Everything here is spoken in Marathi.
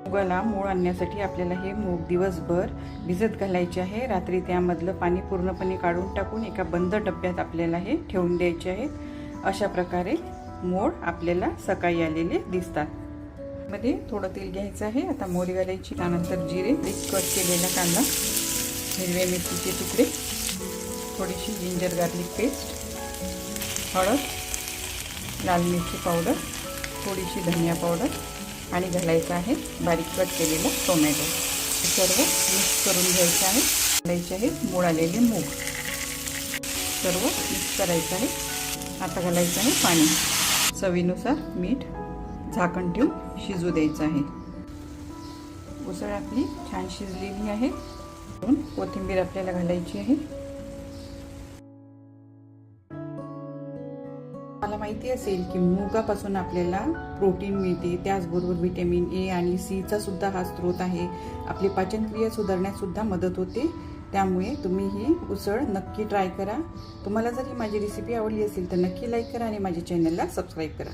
मुगाला मूळ आणण्यासाठी आपल्याला हे मूग दिवसभर भिजत घालायचे आहे। रात्री त्यामधलं पाणी पूर्णपणे काढून टाकून एका बंद डब्यात आपल्याला हे ठेवून द्यायचे आहेत। अशा प्रकारे मूळ आपल्याला सकाळी आलेले दिसतात। मध्ये थोडं तेल घ्यायचं आहे। आता मोहरी घालायची, त्यानंतर जिरे, कट केलेला कांदा, हिरव्या मिरचीचे तुकडे, थोडीशी जिंजर गार्लिक पेस्ट, हळद, लाल मिरची पावडर, थोडीशी धनिया पावडर आणि घालायचं आहे बारीक कट केलेला टोमॅटो। सर्व मिक्स करून घ्यायचं आहे। घालायचे आहेत मूळ आलेले मूग, सर्व मिक्स करायचं आहे। आता घालायचं आहे पाणी, चवीनुसार मीठ, झाकण ठेवून शिजू द्यायचं आहे। उसळ आपली छान शिजलेली आहे। कोथिंबीर आपल्याला घालायची आहे। मला माहिती असेल की मुगापासून आपल्याला प्रोटीन मिळते, त्याचबरोबर व्हिटॅमिन ए आणि सी चा सुद्धा हा स्रोत आहे। आपली पाचनक्रिया सुधारण्यास सुद्धा मदत होते। त्यामुळे तुम्ही ही उसळ नक्की ट्राय करा। तुम्हाला जर ही माझी रेसिपी आवडली असेल तर नक्की लाईक करा आणि माझ्या चॅनलला सबस्क्राईब करा।